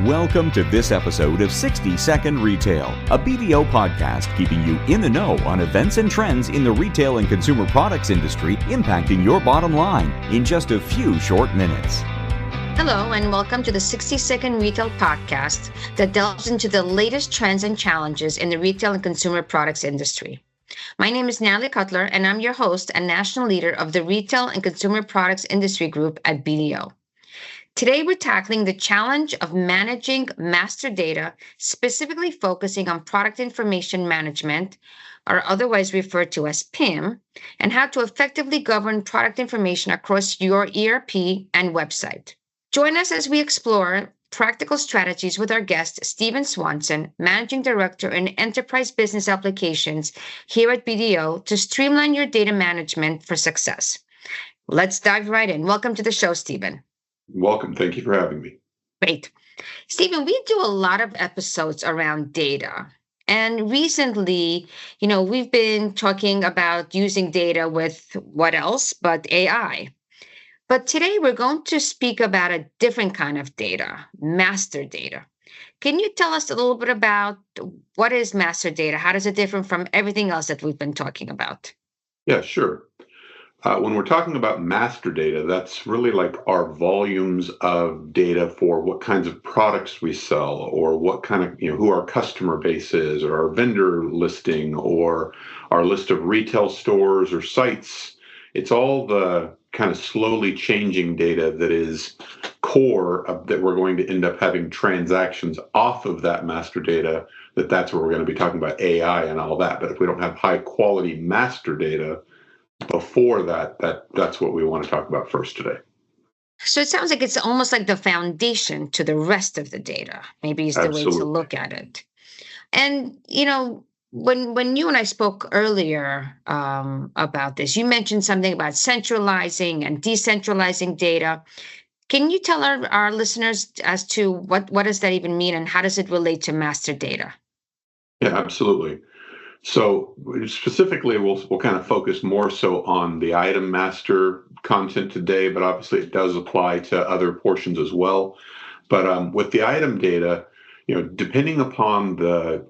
Welcome to this episode of 60 Second Retail, a BDO podcast keeping you in the know on events and trends in the retail and consumer products industry impacting your bottom line in just a few short minutes. Hello, and welcome to the 60 Second Retail podcast that delves into the latest trends and challenges in the retail and consumer products industry. My name is Natalie Cutler, and I'm your host and national leader of the Retail and Consumer Products Industry Group at BDO. Today, we're tackling the challenge of managing master data, specifically focusing on product information management, or otherwise referred to as PIM, and how to effectively govern product information across your ERP and website. Join us as we explore practical strategies with our guest, Steven Swanson, Managing Director in Enterprise Business Applications here at BDO, to streamline your data management for success. Let's dive right in. Welcome to the show, Steven. Welcome. Thank you for having me. Great. Steven, we do a lot of episodes around data. And recently, we've been talking about using data with what else but AI. But today we're going to speak about a different kind of data, master data. Can you tell us a little bit about what is master data? How does it differ from everything else that we've been talking about? Yeah, sure. When we're talking about master data, that's really like our volumes of data for what kinds of products we sell, or what kind of, who our customer base is, or our vendor listing, or our list of retail stores or sites. It's all the kind of slowly changing data that is core of, that we're going to end up having transactions off of that master data. That's where we're going to be talking about AI and all that. But if we don't have high quality master data before that's what we want to talk about first today. So it sounds like it's almost like the foundation to the rest of the data, maybe is the way to look at it. And, when you and I spoke earlier about this, you mentioned something about centralizing and decentralizing data. Can you tell our listeners as to what does that even mean, and how does it relate to master data? Yeah, absolutely. So specifically, we'll kind of focus more so on the item master content today, but obviously it does apply to other portions as well. But with the item data, depending upon the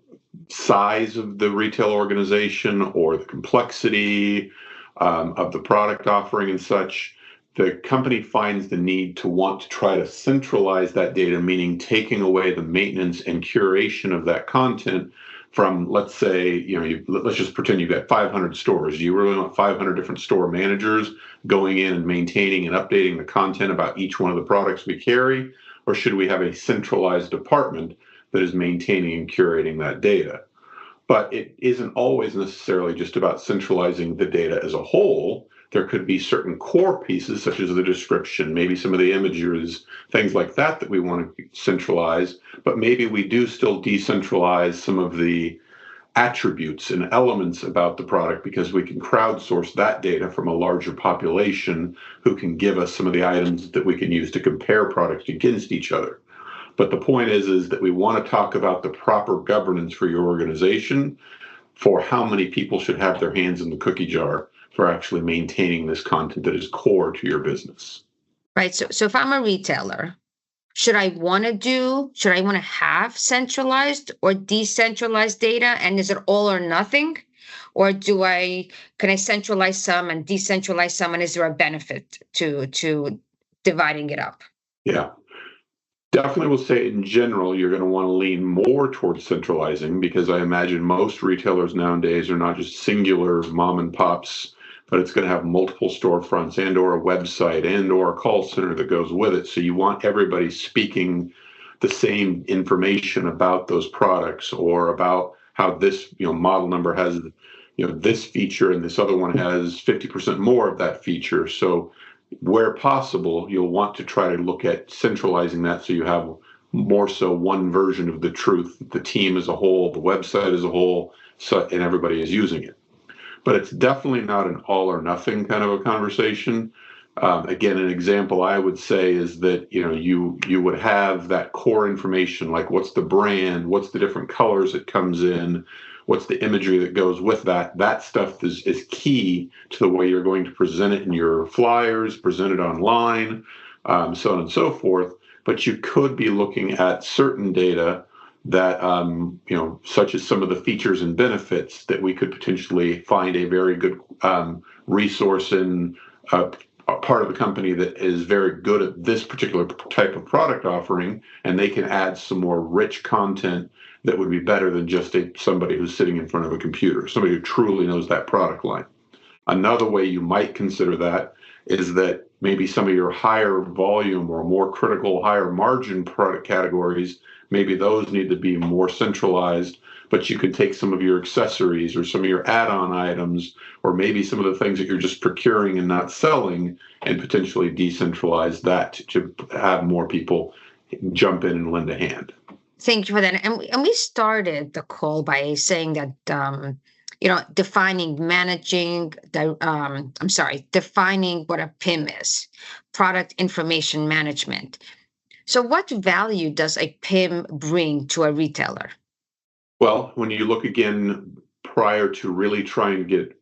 size of the retail organization or the complexity of the product offering and such, the company finds the need to want to try to centralize that data, meaning taking away the maintenance and curation of that content from, let's say, let's just pretend you've got 500 stores. Do you really want 500 different store managers going in and maintaining and updating the content about each one of the products we carry? Or should we have a centralized department that is maintaining and curating that data? But it isn't always necessarily just about centralizing the data as a whole. There could be certain core pieces, such as the description, maybe some of the images, things like that we want to centralize, but maybe we do still decentralize some of the attributes and elements about the product, because we can crowdsource that data from a larger population who can give us some of the items that we can use to compare products against each other. But the point is that we want to talk about the proper governance for your organization, for how many people should have their hands in the cookie jar for actually maintaining this content that is core to your business. Right. So if I'm a retailer, should I want to have centralized or decentralized data? And is it all or nothing? Or can I centralize some and decentralize some? And is there a benefit to dividing it up? Yeah. Definitely will say in general, you're going to want to lean more towards centralizing, because I imagine most retailers nowadays are not just singular mom and pops, but it's going to have multiple storefronts and or a website and or a call center that goes with it. So you want everybody speaking the same information about those products, or about how this model number has this feature and this other one has 50% more of that feature. So where possible, you'll want to try to look at centralizing that, so you have more so one version of the truth, the team as a whole, the website as a whole, and everybody is using it. But it's definitely not an all or nothing kind of a conversation. Again, an example I would say is that you would have that core information, like what's the brand, what's the different colors it comes in, what's the imagery that goes with that. That stuff is key to the way you're going to present it in your flyers, present it online, so on and so forth. but you could be looking at certain data that, such as some of the features and benefits that we could potentially find a very good resource in a part of the company that is very good at this particular type of product offering, and they can add some more rich content that would be better than just somebody who's sitting in front of a computer, somebody who truly knows that product line. Another way you might consider that is that maybe some of your higher volume or more critical, higher margin product categories, maybe those need to be more centralized, but you could take some of your accessories or some of your add-on items, or maybe some of the things that you're just procuring and not selling, and potentially decentralize that to have more people jump in and lend a hand. Thank you for that. And we started the call by saying that, defining what a PIM is, product information management. So what value does a PIM bring to a retailer? Well, when you look again, prior to really trying to get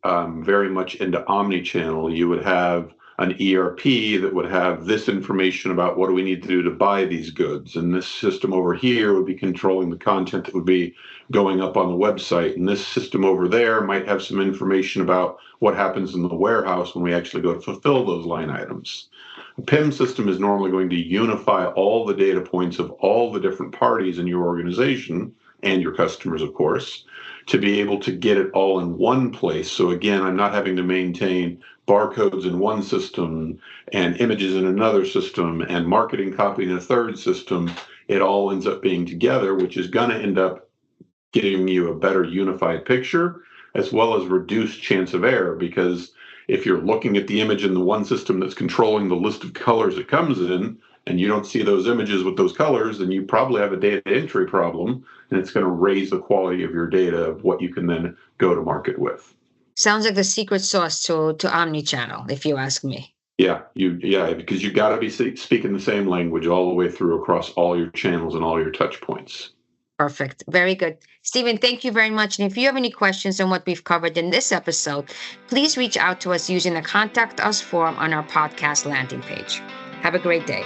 very much into omni-channel, you would have an ERP that would have this information about what do we need to do to buy these goods. And this system over here would be controlling the content that would be going up on the website. And this system over there might have some information about what happens in the warehouse when we actually go to fulfill those line items. A PIM system is normally going to unify all the data points of all the different parties in your organization and your customers, of course, to be able to get it all in one place. So again, I'm not having to maintain barcodes in one system and images in another system and marketing copy in a third system. It all ends up being together, which is going to end up giving you a better unified picture, as well as reduced chance of error. Because if you're looking at the image in the one system that's controlling the list of colors it comes in, and you don't see those images with those colors, then you probably have a data entry problem, and it's going to raise the quality of your data of what you can then go to market with. Sounds like the secret sauce to omni-channel, if you ask me. Yeah, because you got to be speaking the same language all the way through across all your channels and all your touch points. Perfect. Very good. Stephen, thank you very much. And if you have any questions on what we've covered in this episode, please reach out to us using the Contact Us form on our podcast landing page. Have a great day.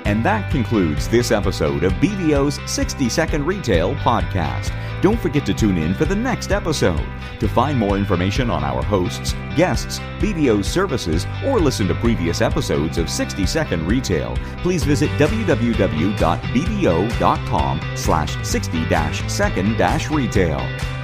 And that concludes this episode of BDO's 60-Second Retail Podcast. Don't forget to tune in for the next episode. To find more information on our hosts, guests, BDO's services, or listen to previous episodes of 60-Second Retail, please visit www.bdo.com/60-second-retail.